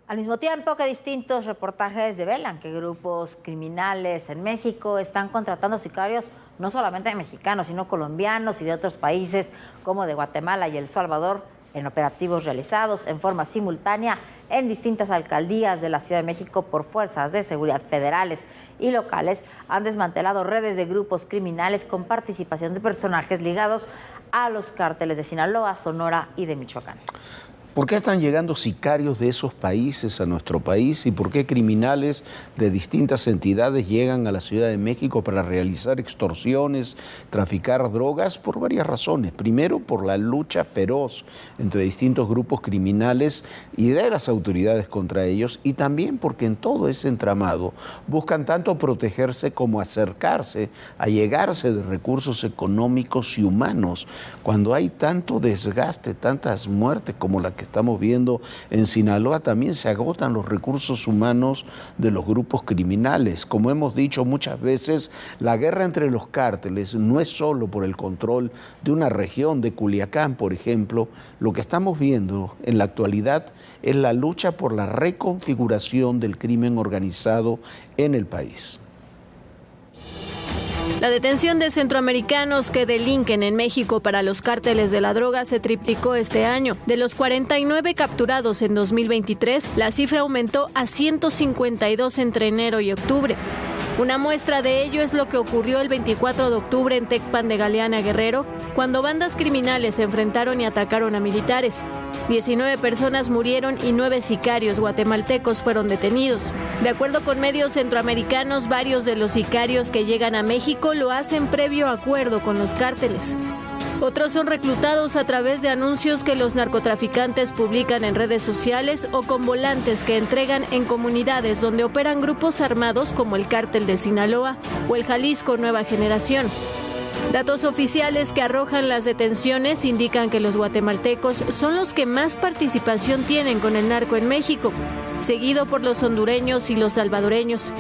Al mismo tiempo que distintos reportajes develan que grupos criminales en México están contratando sicarios no solamente mexicanos, sino colombianos y de otros países como de Guatemala y El Salvador, en operativos realizados en forma simultánea en distintas alcaldías de la Ciudad de México por fuerzas de seguridad federales y locales, han desmantelado redes de grupos criminales con participación de personajes ligados a los cárteles de Sinaloa, Sonora y de Michoacán. ¿Por qué están llegando sicarios de esos países a nuestro país y por qué criminales de distintas entidades llegan a la Ciudad de México para realizar extorsiones, traficar drogas? Por varias razones. Primero, por la lucha feroz entre distintos grupos criminales y de las autoridades contra ellos, y también porque en todo ese entramado buscan tanto protegerse como acercarse, allegarse de recursos económicos y humanos. Cuando hay tanto desgaste, tantas muertes como la que estamos viendo en Sinaloa, también se agotan los recursos humanos de los grupos criminales. Como hemos dicho muchas veces, la guerra entre los cárteles no es solo por el control de una región, de Culiacán, por ejemplo. Lo que estamos viendo en la actualidad es la lucha por la reconfiguración del crimen organizado en el país. La detención de centroamericanos que delinquen en México para los cárteles de la droga se triplicó este año. De los 49 capturados en 2023, la cifra aumentó a 152 entre enero y octubre. Una muestra de ello es lo que ocurrió el 24 de octubre en Tecpan de Galeana, Guerrero, cuando bandas criminales se enfrentaron y atacaron a militares. 19 personas murieron y 9 sicarios guatemaltecos fueron detenidos. De acuerdo con medios centroamericanos, varios de los sicarios que llegan a México lo hacen previo acuerdo con los cárteles. Otros son reclutados a través de anuncios que los narcotraficantes publican en redes sociales o con volantes que entregan en comunidades donde operan grupos armados como el Cártel de Sinaloa o el Jalisco Nueva Generación. Datos oficiales que arrojan las detenciones indican que los guatemaltecos son los que más participación tienen con el narco en México, seguido por los hondureños y los salvadoreños.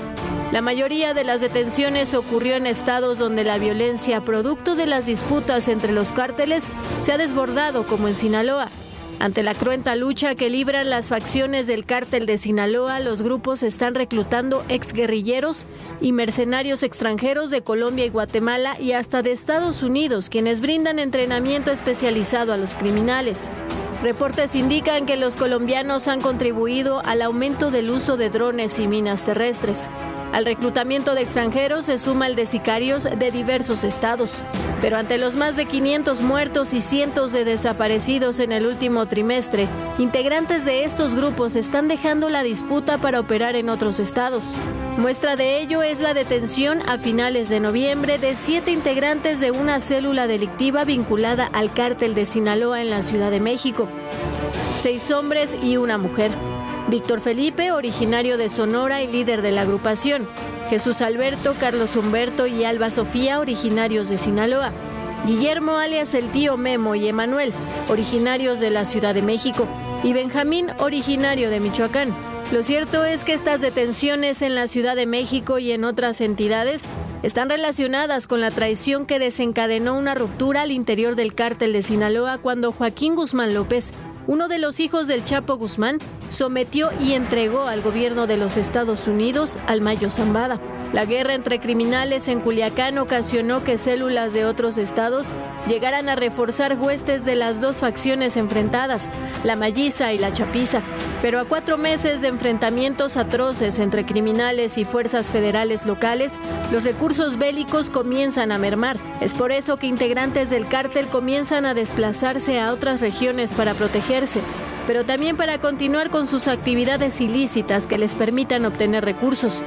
La mayoría de las detenciones ocurrió en estados donde la violencia, producto de las disputas entre los cárteles, se ha desbordado, como en Sinaloa. Ante la cruenta lucha que libran las facciones del Cártel de Sinaloa, los grupos están reclutando exguerrilleros y mercenarios extranjeros de Colombia y Guatemala y hasta de Estados Unidos, quienes brindan entrenamiento especializado a los criminales. Reportes indican que los colombianos han contribuido al aumento del uso de drones y minas terrestres. Al reclutamiento de extranjeros se suma el de sicarios de diversos estados. Pero ante los más de 500 muertos y cientos de desaparecidos en el último trimestre, integrantes de estos grupos están dejando la disputa para operar en otros estados. Muestra de ello es la detención a finales de noviembre de 7 integrantes de una célula delictiva vinculada al Cártel de Sinaloa en la Ciudad de México. 6 hombres y una mujer. Víctor Felipe, originario de Sonora y líder de la agrupación. Jesús Alberto, Carlos Humberto y Alba Sofía, originarios de Sinaloa. Guillermo, alias el tío Memo, y Emanuel, originarios de la Ciudad de México. Y Benjamín, originario de Michoacán. Lo cierto es que estas detenciones en la Ciudad de México y en otras entidades están relacionadas con la traición que desencadenó una ruptura al interior del Cártel de Sinaloa cuando Joaquín Guzmán López, uno de los hijos del Chapo Guzmán, sometió y entregó al gobierno de los Estados Unidos al Mayo Zambada. La guerra entre criminales en Culiacán ocasionó que células de otros estados llegaran a reforzar huestes de las dos facciones enfrentadas, la Malliza y la Chapiza. Pero a 4 meses de enfrentamientos atroces entre criminales y fuerzas federales locales, los recursos bélicos comienzan a mermar. Es por eso que integrantes del cártel comienzan a desplazarse a otras regiones para protegerse, pero también para continuar con sus actividades ilícitas que les permitan obtener recursos.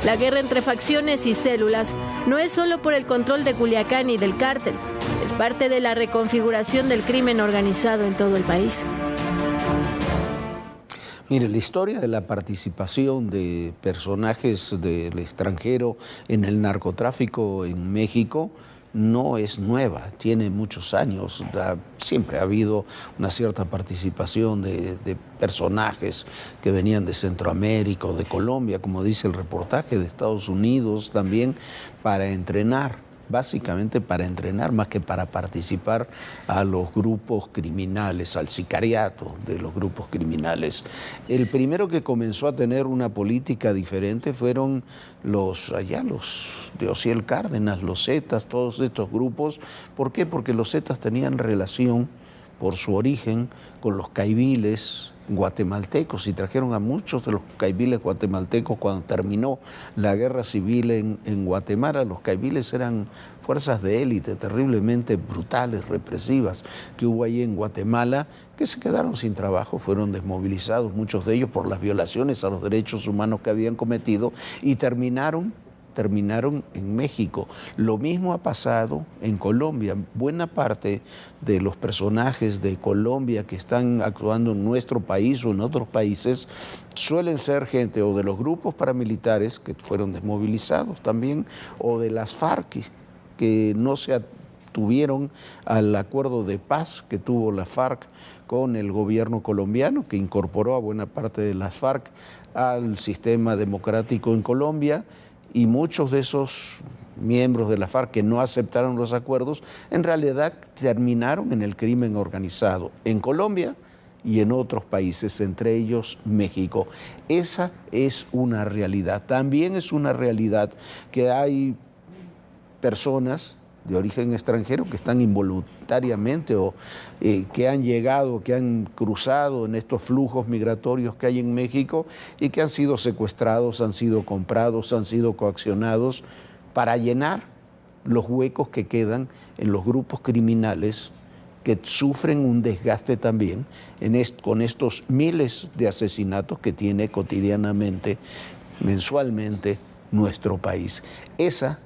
La guerra entre facciones y células no es solo por el control de Culiacán y del cártel, es parte de la reconfiguración del crimen organizado en todo el país. Mire, la historia de la participación de personajes del extranjero en el narcotráfico en México no es nueva, tiene muchos años. Siempre ha habido una cierta participación de personajes que venían de Centroamérica o de Colombia, como dice el reportaje, de Estados Unidos también, para entrenar básicamente para entrenar más que para participar a los grupos criminales, al sicariato de los grupos criminales. El primero que comenzó a tener una política diferente fueron los de Osiel Cárdenas, los Zetas, todos estos grupos. ¿Por qué? Porque los Zetas tenían relación por su origen con los caibiles guatemaltecos y trajeron a muchos de los caibiles guatemaltecos cuando terminó la guerra civil en Guatemala. Los caibiles eran fuerzas de élite terriblemente brutales, represivas, que hubo ahí en Guatemala, que se quedaron sin trabajo, fueron desmovilizados, muchos de ellos por las violaciones a los derechos humanos que habían cometido, y terminaron en México. Lo mismo ha pasado en Colombia. Buena parte de los personajes de Colombia que están actuando en nuestro país o en otros países suelen ser gente o de los grupos paramilitares que fueron desmovilizados también, o de las FARC que no se atuvieron al acuerdo de paz que tuvo la FARC con el gobierno colombiano, que incorporó a buena parte de las FARC al sistema democrático en Colombia. Y muchos de esos miembros de la FARC que no aceptaron los acuerdos, en realidad terminaron en el crimen organizado en Colombia y en otros países, entre ellos México. Esa es una realidad. También es una realidad que hay personas de origen extranjero que están involuntariamente o que han llegado, que han cruzado en estos flujos migratorios que hay en México y que han sido secuestrados, han sido comprados, han sido coaccionados para llenar los huecos que quedan en los grupos criminales que sufren un desgaste también con estos miles de asesinatos que tiene cotidianamente, mensualmente, nuestro país. Esa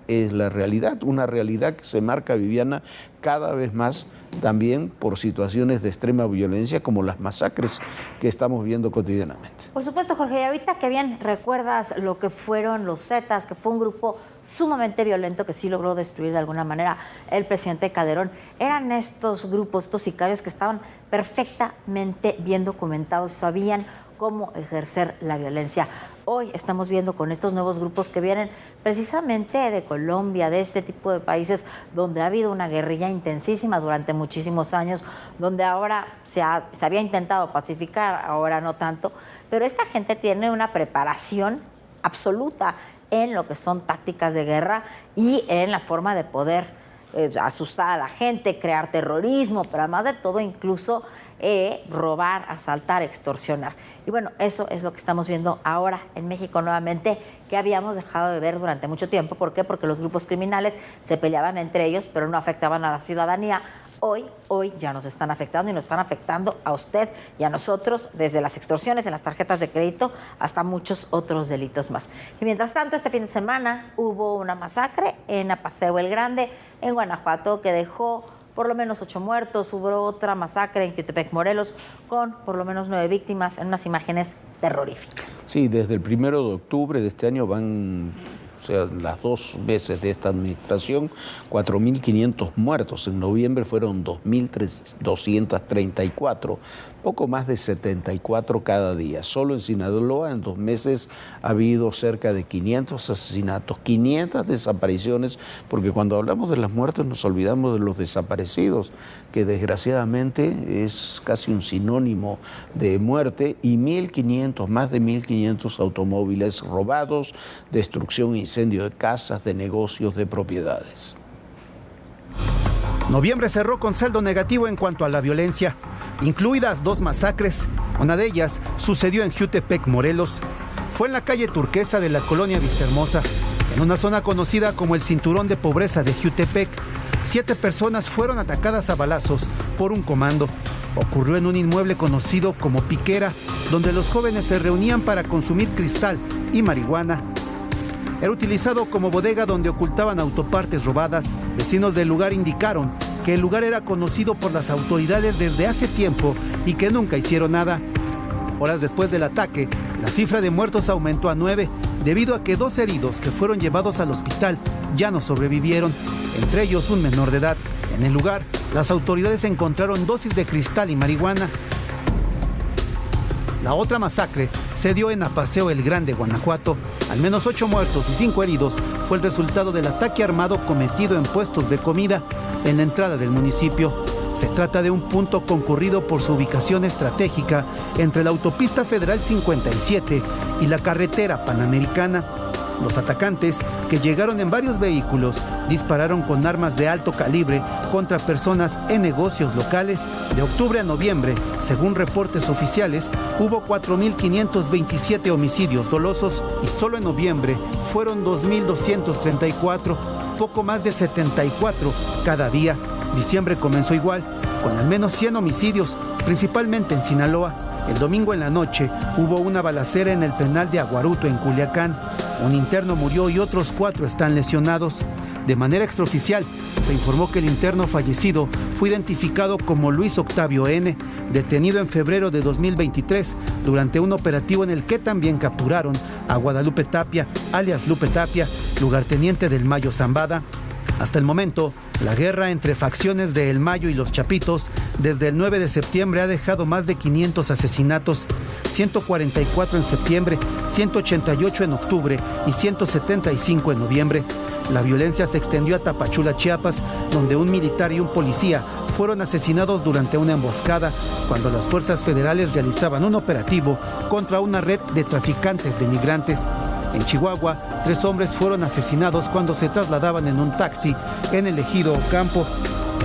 es la realidad, una realidad que se marca, Viviana, cada vez más también por situaciones de extrema violencia como las masacres que estamos viendo cotidianamente. Por supuesto, Jorge, y ahorita que bien recuerdas lo que fueron los Zetas, que fue un grupo sumamente violento que sí logró destruir de alguna manera el presidente Calderón, eran estos grupos, estos sicarios que estaban perfectamente bien documentados, sabían cómo ejercer la violencia. Hoy estamos viendo con estos nuevos grupos que vienen precisamente de Colombia, de este tipo de países donde ha habido una guerrilla intensísima durante muchísimos años, donde ahora se había intentado pacificar, ahora no tanto, pero esta gente tiene una preparación absoluta en lo que son tácticas de guerra y en la forma de poder asustar a la gente, crear terrorismo, pero además de todo incluso robar, asaltar, extorsionar. Y bueno, eso es lo que estamos viendo ahora en México nuevamente, que habíamos dejado de ver durante mucho tiempo. ¿Por qué? Porque los grupos criminales se peleaban entre ellos, pero no afectaban a la ciudadanía. Hoy ya nos están afectando y nos están afectando a usted y a nosotros, desde las extorsiones en las tarjetas de crédito hasta muchos otros delitos más. Y mientras tanto, este fin de semana hubo una masacre en Apaseo el Grande, en Guanajuato, que dejó por lo menos 8 muertos. Hubo otra masacre en Jutepec, Morelos, con por lo menos 9 víctimas en unas imágenes terroríficas. Sí, desde el 1 de octubre de este año van, o sea, las 2 veces de esta administración, 4.500 muertos. En noviembre fueron 2.234, poco más de 74 cada día. Solo en Sinaloa en 2 meses ha habido cerca de 500 asesinatos, 500 desapariciones, porque cuando hablamos de las muertes nos olvidamos de los desaparecidos, que desgraciadamente es casi un sinónimo de muerte, y más de 1.500 automóviles robados, destrucción e incendio de casas, de negocios, de propiedades. Noviembre cerró con saldo negativo en cuanto a la violencia, incluidas 2 masacres. Una de ellas sucedió en Jutepec, Morelos. Fue en la calle Turquesa de la colonia Vistahermosa, en una zona conocida como el cinturón de pobreza de Jutepec. 7 personas fueron atacadas a balazos por un comando. Ocurrió en un inmueble conocido como Piquera, donde los jóvenes se reunían para consumir cristal y marihuana. Era utilizado como bodega donde ocultaban autopartes robadas. Vecinos del lugar indicaron que el lugar era conocido por las autoridades desde hace tiempo y que nunca hicieron nada. Horas después del ataque, la cifra de muertos aumentó a 9, debido a que 2 heridos que fueron llevados al hospital ya no sobrevivieron, entre ellos un menor de edad. En el lugar, las autoridades encontraron dosis de cristal y marihuana. La otra masacre se dio en Apaseo El Grande, Guanajuato. Al menos 8 muertos y 5 heridos fue el resultado del ataque armado cometido en puestos de comida en la entrada del municipio. Se trata de un punto concurrido por su ubicación estratégica entre la autopista federal 57 y la carretera panamericana. Los atacantes, que llegaron en varios vehículos, dispararon con armas de alto calibre contra personas en negocios locales. De octubre a noviembre, según reportes oficiales, hubo 4.527 homicidios dolosos y solo en noviembre fueron 2.234, poco más de 74 cada día. Diciembre comenzó igual, con al menos 100 homicidios, principalmente en Sinaloa. El domingo en la noche hubo una balacera en el penal de Aguaruto, en Culiacán. Un interno murió y otros 4 están lesionados. De manera extraoficial, se informó que el interno fallecido fue identificado como Luis Octavio N., detenido en febrero de 2023 durante un operativo en el que también capturaron a Guadalupe Tapia, alias Lupe Tapia, lugarteniente del Mayo Zambada. Hasta el momento, la guerra entre facciones de El Mayo y los Chapitos desde el 9 de septiembre ha dejado más de 500 asesinatos, 144 en septiembre, 188 en octubre y 175 en noviembre. La violencia se extendió a Tapachula, Chiapas, donde un militar y un policía fueron asesinados durante una emboscada cuando las fuerzas federales realizaban un operativo contra una red de traficantes de migrantes. En Chihuahua, 3 hombres fueron asesinados cuando se trasladaban en un taxi en el ejido Ocampo.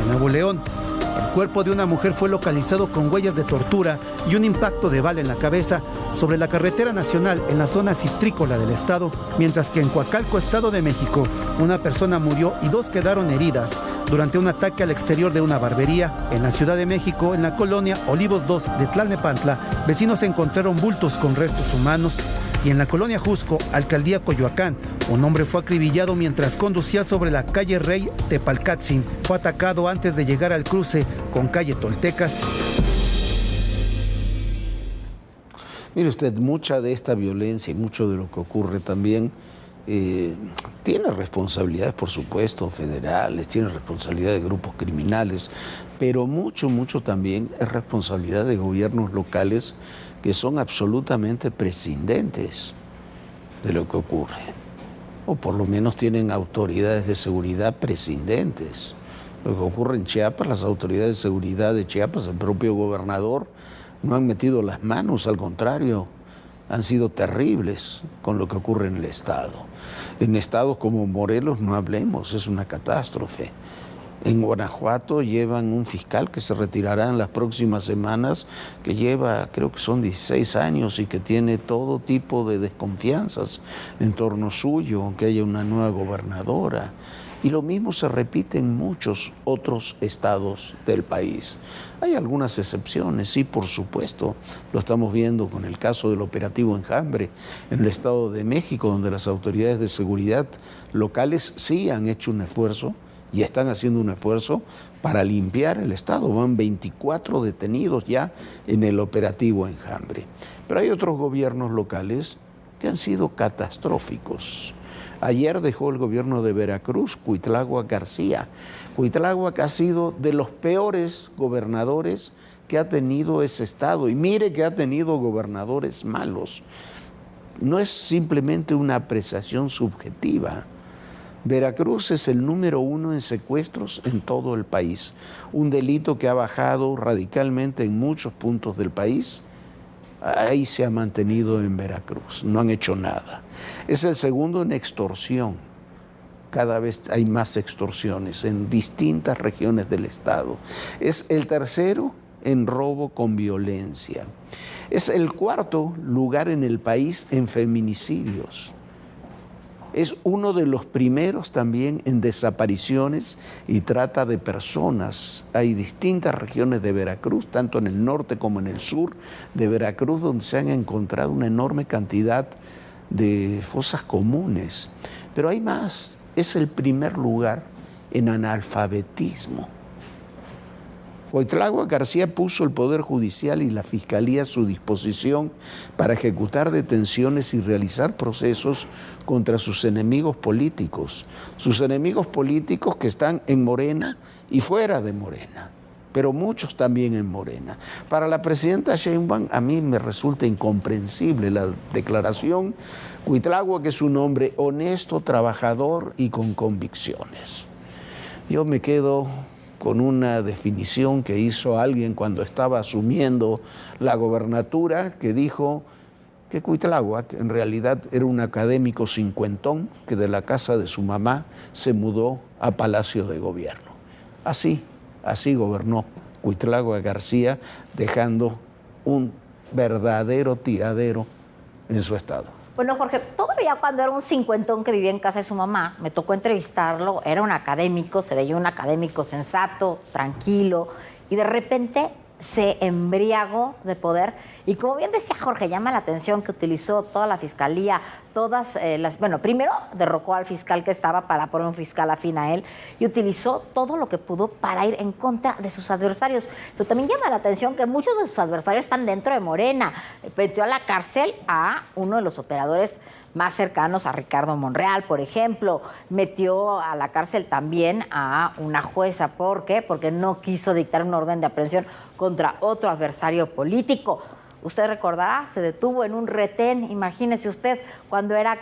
En Nuevo León, el cuerpo de una mujer fue localizado con huellas de tortura y un impacto de bala en la cabeza sobre la carretera nacional en la zona citrícola del estado, mientras que en Coacalco, Estado de México, una persona murió y 2 quedaron heridas durante un ataque al exterior de una barbería. En la Ciudad de México, en la colonia Olivos 2 de Tlalnepantla, vecinos encontraron bultos con restos humanos. Y en la colonia Jusco, alcaldía Coyoacán, un hombre fue acribillado mientras conducía sobre la calle Rey Tepalcatzin. Fue atacado antes de llegar al cruce con calle Toltecas. Mire usted, mucha de esta violencia y mucho de lo que ocurre también tiene responsabilidades, por supuesto, federales, tiene responsabilidad de grupos criminales, pero mucho también es responsabilidad de gobiernos locales que son absolutamente prescindentes de lo que ocurre, o por lo menos tienen autoridades de seguridad prescindentes. Lo que ocurre en Chiapas, las autoridades de seguridad de Chiapas, el propio gobernador, no han metido las manos, al contrario, han sido terribles con lo que ocurre en el Estado. En estados como Morelos no hablemos, es una catástrofe. En Guanajuato llevan un fiscal que se retirará en las próximas semanas, que lleva, creo que son 16 años y que tiene todo tipo de desconfianzas en torno suyo, aunque haya una nueva gobernadora. Y lo mismo se repite en muchos otros estados del país. Hay algunas excepciones, sí, por supuesto. Lo estamos viendo con el caso del operativo Enjambre en el Estado de México, donde las autoridades de seguridad locales sí han hecho un esfuerzo y están haciendo un esfuerzo para limpiar el estado. Van 24 detenidos ya en el operativo Enjambre. Pero hay otros gobiernos locales que han sido catastróficos. Ayer dejó el gobierno de Veracruz Cuitláhuac García. Cuitláhuac ha sido de los peores gobernadores que ha tenido ese estado. Y mire que ha tenido gobernadores malos. No es simplemente una apreciación subjetiva. Veracruz es el número 1 en secuestros en todo el país. Un delito que ha bajado radicalmente en muchos puntos del país. Ahí se ha mantenido en Veracruz, no han hecho nada. Es el segundo en extorsión. Cada vez hay más extorsiones en distintas regiones del estado. Es el tercero en robo con violencia. Es el cuarto lugar en el país en feminicidios. Es uno de los primeros también en desapariciones y trata de personas. Hay distintas regiones de Veracruz, tanto en el norte como en el sur de Veracruz, donde se han encontrado una enorme cantidad de fosas comunes. Pero hay más, es el primer lugar en analfabetismo. Cuitláhuac García puso el Poder Judicial y la Fiscalía a su disposición para ejecutar detenciones y realizar procesos contra sus enemigos políticos que están en Morena y fuera de Morena, pero muchos también en Morena. Para la presidenta Sheinbaum, a mí me resulta incomprensible la declaración. Cuitláhuac es un hombre honesto, trabajador y con convicciones. Yo me quedo con una definición que hizo alguien cuando estaba asumiendo la gobernatura, que dijo que Cuitláhuac en realidad era un académico cincuentón que de la casa de su mamá se mudó a Palacio de Gobierno. Así gobernó Cuitláhuac García, dejando un verdadero tiradero en su estado. Bueno, Jorge, todavía cuando era un cincuentón que vivía en casa de su mamá, me tocó entrevistarlo, era un académico, se veía un académico sensato, tranquilo, y de repente se embriagó de poder. Y como bien decía Jorge, llama la atención que utilizó toda la fiscalía, primero derrocó al fiscal que estaba para poner un fiscal afín a él y utilizó todo lo que pudo para ir en contra de sus adversarios. Pero también llama la atención que muchos de sus adversarios están dentro de Morena. Metió a la cárcel a uno de los operadores más cercanos a Ricardo Monreal, por ejemplo. Metió a la cárcel también a una jueza. ¿Por qué? Porque no quiso dictar una orden de aprehensión contra otro adversario político. Usted recordará, se detuvo en un retén, imagínese usted, cuando era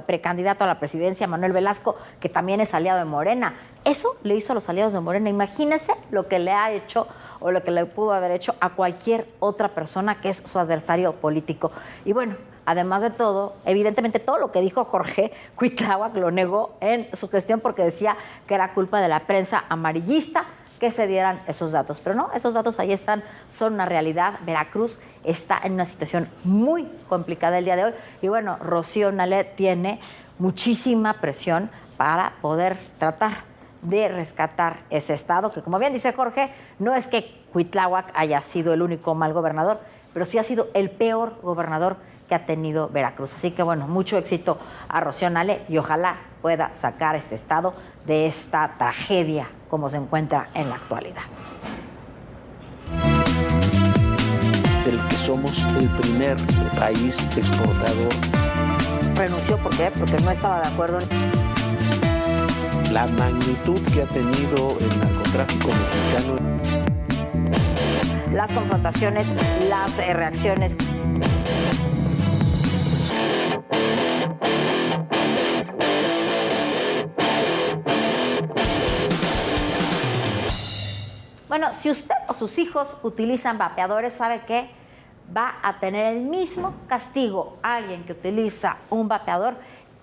precandidato a la presidencia, Manuel Velasco, que también es aliado de Morena. Eso le hizo a los aliados de Morena. Imagínese lo que le ha hecho o lo que le pudo haber hecho a cualquier otra persona que es su adversario político. Y bueno, además de todo, evidentemente todo lo que dijo Jorge Cuitláhuac lo negó en su gestión porque decía que era culpa de la prensa amarillista que se dieran esos datos. Pero no, esos datos ahí están, son una realidad. Veracruz está en una situación muy complicada el día de hoy. Y bueno, Rocío Nale tiene muchísima presión para poder tratar de rescatar ese estado, que como bien dice Jorge, no es que Cuitláhuac haya sido el único mal gobernador, pero sí ha sido el peor gobernador que ha tenido Veracruz. Así que bueno, mucho éxito a Rocío Nale y ojalá pueda sacar este estado de esta tragedia como se encuentra en la actualidad. Del que somos el primer país exportador. Renunció, ¿por qué? Porque no estaba de acuerdo en la magnitud que ha tenido el narcotráfico mexicano. Las confrontaciones, las reacciones. Bueno, si usted o sus hijos utilizan vapeadores, ¿sabe qué? Va a tener el mismo castigo alguien que utiliza un vapeador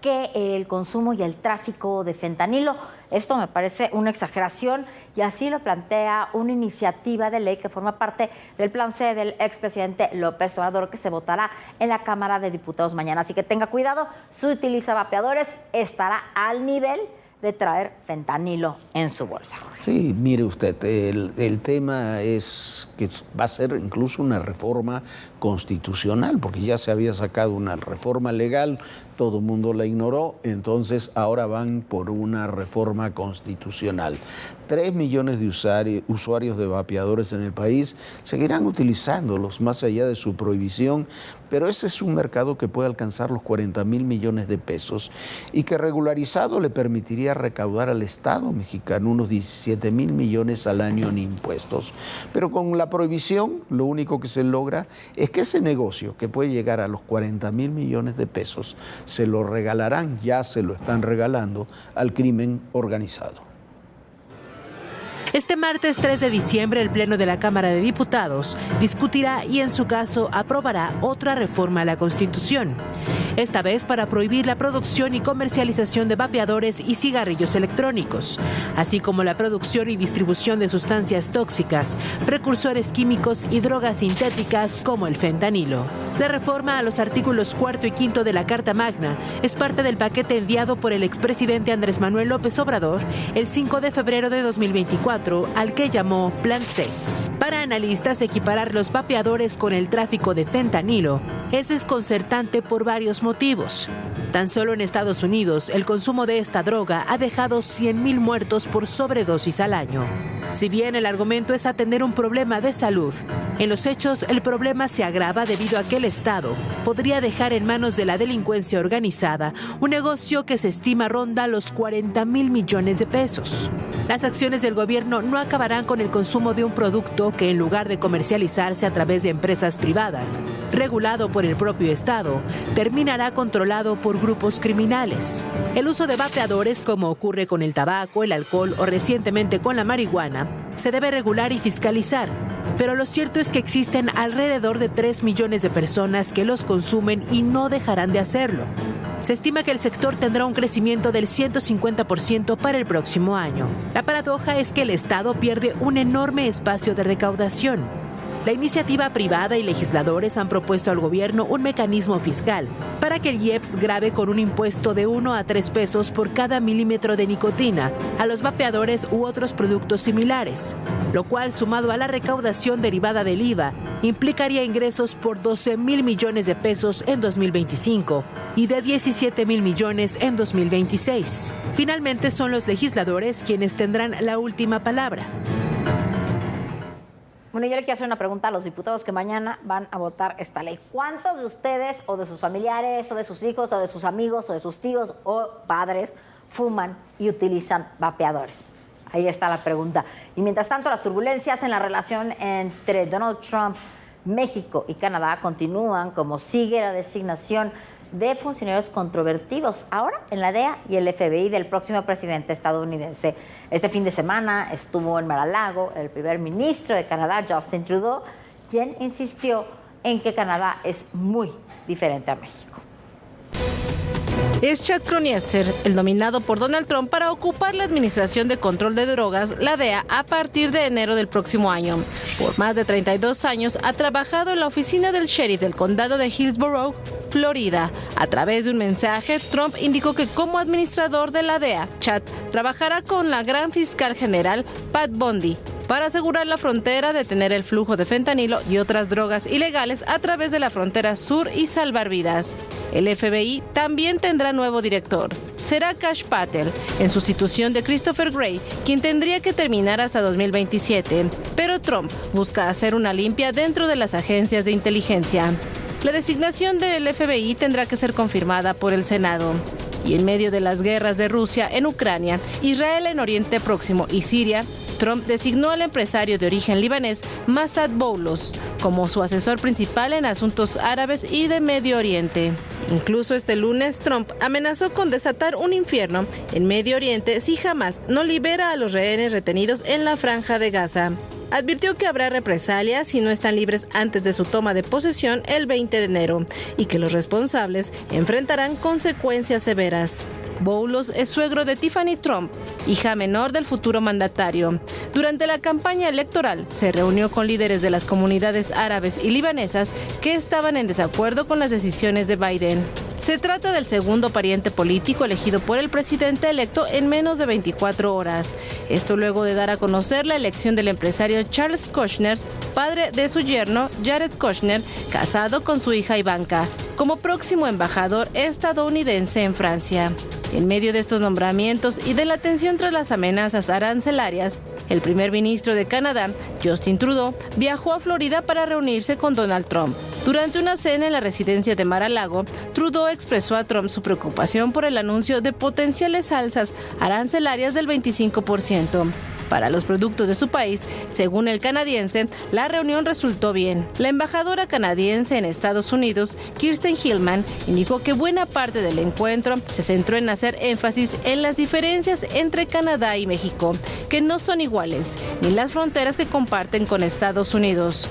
que el consumo y el tráfico de fentanilo. Esto me parece una exageración y así lo plantea una iniciativa de ley que forma parte del plan C del expresidente López Obrador, que se votará en la Cámara de Diputados mañana. Así que tenga cuidado, si utiliza vapeadores estará al nivel de traer fentanilo en su bolsa. Sí, mire usted, el tema es que va a ser incluso una reforma constitucional, porque ya se había sacado una reforma legal, todo el mundo la ignoró, entonces ahora van por una reforma constitucional. 3 millones de usuarios de vapeadores en el país seguirán utilizándolos más allá de su prohibición, pero ese es un mercado que puede alcanzar los 40,000 millones de pesos y que regularizado le permitiría recaudar al Estado mexicano unos 17,000 millones al año en impuestos. Pero con la prohibición lo único que se logra es que ese negocio que puede llegar a los 40,000 millones de pesos se lo regalarán, ya se lo están regalando al crimen organizado. Este martes 3 de diciembre, el Pleno de la Cámara de Diputados discutirá y, en su caso, aprobará otra reforma a la Constitución. Esta vez para prohibir la producción y comercialización de vapeadores y cigarrillos electrónicos, así como la producción y distribución de sustancias tóxicas, precursores químicos y drogas sintéticas como el fentanilo. La reforma a los artículos 4 y 5 de la Carta Magna es parte del paquete enviado por el expresidente Andrés Manuel López Obrador el 5 de febrero de 2024, al que llamó Plan C. Para analistas, equiparar los vapeadores con el tráfico de fentanilo es desconcertante por varios motivos. Tan solo en Estados Unidos, el consumo de esta droga ha dejado 100,000 muertos por sobredosis al año. Si bien el argumento es atender un problema de salud, en los hechos el problema se agrava debido a que el Estado podría dejar en manos de la delincuencia organizada un negocio que se estima ronda los 40,000 millones de pesos. Las acciones del gobierno no acabarán con el consumo de un producto que, en lugar de comercializarse a través de empresas privadas, regulado por el propio Estado, terminará controlado por grupos criminales. El uso de vapeadores, como ocurre con el tabaco, el alcohol o recientemente con la marihuana, se debe regular y fiscalizar. Pero lo cierto es que existen alrededor de 3 millones de personas que los consumen y no dejarán de hacerlo. Se estima que el sector tendrá un crecimiento del 150% para el próximo año. La paradoja es que el Estado pierde un enorme espacio de recaudación. La iniciativa privada y legisladores han propuesto al gobierno un mecanismo fiscal para que el IEPS grave con un impuesto de 1 a 3 pesos por cada milímetro de nicotina a los vapeadores u otros productos similares, lo cual, sumado a la recaudación derivada del IVA, implicaría ingresos por 12,000 millones de pesos en 2025 y de 17,000 millones en 2026. Finalmente, son los legisladores quienes tendrán la última palabra. Bueno, yo le quiero hacer una pregunta a los diputados que mañana van a votar esta ley. ¿Cuántos de ustedes o de sus familiares o de sus hijos o de sus amigos o de sus tíos o padres fuman y utilizan vapeadores? Ahí está la pregunta. Y mientras tanto, las turbulencias en la relación entre Donald Trump, México y Canadá continúan, como sigue la designación de funcionarios controvertidos ahora en la DEA y el FBI del próximo presidente estadounidense. Este fin de semana estuvo en Mar-a-Lago el primer ministro de Canadá, Justin Trudeau, quien insistió en que Canadá es muy diferente a México. Es Chad Chronister, el nominado por Donald Trump para ocupar la Administración de Control de Drogas, la DEA, a partir de enero del próximo año. Por más de 32 años ha trabajado en la oficina del sheriff del condado de Hillsborough, Florida. A través de un mensaje, Trump indicó que como administrador de la DEA, Chad trabajará con la gran fiscal general Pat Bundy para asegurar la frontera, detener el flujo de fentanilo y otras drogas ilegales a través de la frontera sur y salvar vidas. El FBI también tendrá nuevo director. Será Kash Patel, en sustitución de Christopher Wray, quien tendría que terminar hasta 2027. Pero Trump busca hacer una limpia dentro de las agencias de inteligencia. La designación del FBI tendrá que ser confirmada por el Senado. Y en medio de las guerras de Rusia en Ucrania, Israel en Oriente Próximo y Siria, Trump designó al empresario de origen libanés Massad Boulos como su asesor principal en asuntos árabes y de Medio Oriente. Incluso este lunes, Trump amenazó con desatar un infierno en Medio Oriente si Hamás no libera a los rehenes retenidos en la Franja de Gaza. Advirtió que habrá represalias si no están libres antes de su toma de posesión el 20 de enero y que los responsables enfrentarán consecuencias severas. Boulos es suegro de Tiffany Trump, hija menor del futuro mandatario. Durante la campaña electoral se reunió con líderes de las comunidades árabes y libanesas que estaban en desacuerdo con las decisiones de Biden. Se trata del segundo pariente político elegido por el presidente electo en menos de 24 horas. Esto luego de dar a conocer la elección del empresario Charles Kushner, padre de su yerno Jared Kushner, casado con su hija Ivanka, como próximo embajador estadounidense en Francia. En medio de estos nombramientos y de la tensión tras las amenazas arancelarias, el primer ministro de Canadá, Justin Trudeau, viajó a Florida para reunirse con Donald Trump. Durante una cena en la residencia de Mar-a-Lago, Trudeau expresó a Trump su preocupación por el anuncio de potenciales alzas arancelarias del 25%. Para los productos de su país, según el canadiense, la reunión resultó bien. La embajadora canadiense en Estados Unidos, Kirsten Hillman, indicó que buena parte del encuentro se centró en hacer énfasis en las diferencias entre Canadá y México, que no son iguales, ni las fronteras que comparten con Estados Unidos.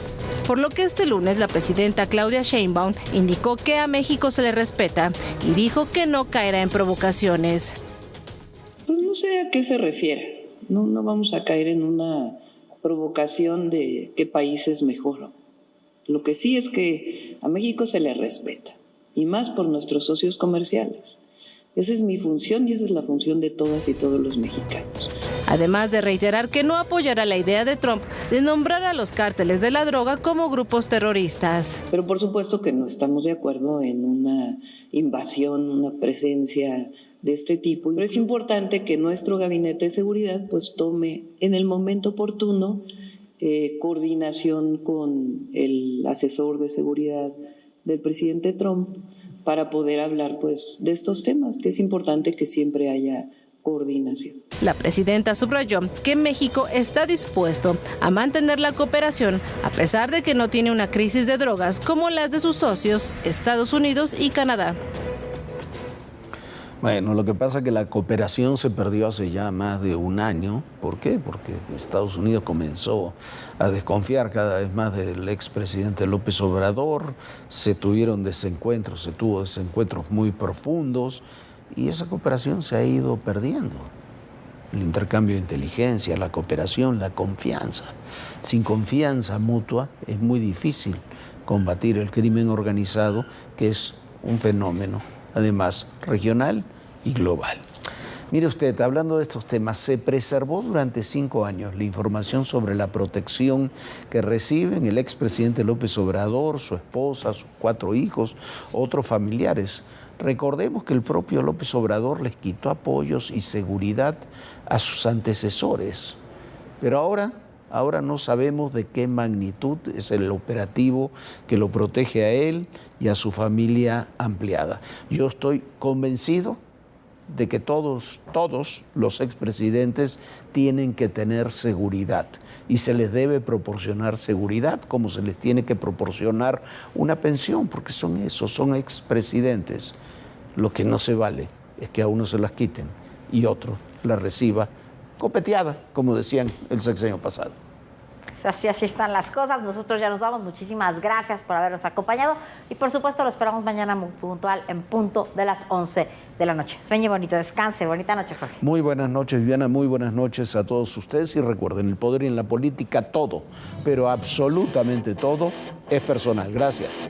Por lo que este lunes la presidenta Claudia Sheinbaum indicó que a México se le respeta y dijo que no caerá en provocaciones. Pues no sé a qué se refiere. No vamos a caer en una provocación de qué país es mejor. Lo que sí es que a México se le respeta, y más por nuestros socios comerciales. Esa es mi función y esa es la función de todas y todos los mexicanos. Además de reiterar que no apoyará la idea de Trump de nombrar a los cárteles de la droga como grupos terroristas. Pero por supuesto que no estamos de acuerdo en una invasión, una presencia de este tipo. Pero es importante que nuestro gabinete de seguridad pues tome en el momento oportuno coordinación con el asesor de seguridad del presidente Trump para poder hablar pues de estos temas, que es importante que siempre haya coordinación. La presidenta subrayó que México está dispuesto a mantener la cooperación a pesar de que no tiene una crisis de drogas como las de sus socios Estados Unidos y Canadá. Bueno, lo que pasa es que la cooperación se perdió hace ya más de un año. ¿Por qué? Porque Estados Unidos comenzó a desconfiar cada vez más del expresidente López Obrador, se tuvo desencuentros muy profundos y esa cooperación se ha ido perdiendo. El intercambio de inteligencia, la cooperación, la confianza. Sin confianza mutua es muy difícil combatir el crimen organizado, que es un fenómeno además regional y global. Mire usted, hablando de estos temas, se preservó durante 5 años la información sobre la protección que reciben el expresidente López Obrador, su esposa, sus 4 hijos, otros familiares. Recordemos que el propio López Obrador les quitó apoyos y seguridad a sus antecesores, pero ahora no sabemos de qué magnitud es el operativo que lo protege a él y a su familia ampliada. Yo estoy convencido de que todos los expresidentes tienen que tener seguridad y se les debe proporcionar seguridad como se les tiene que proporcionar una pensión, porque son expresidentes. Lo que no se vale es que a uno se las quiten y otro la reciba copeteada, como decían el sexenio pasado. Así están las cosas. Nosotros ya nos vamos. Muchísimas gracias por habernos acompañado. Y por supuesto lo esperamos mañana muy puntual en punto de las 11 de la noche. Sueñe bonito, descanse. Bonita noche, Jorge. Muy buenas noches, Viviana. Muy buenas noches a todos ustedes. Y recuerden, el poder y en la política todo, pero absolutamente todo, es personal. Gracias.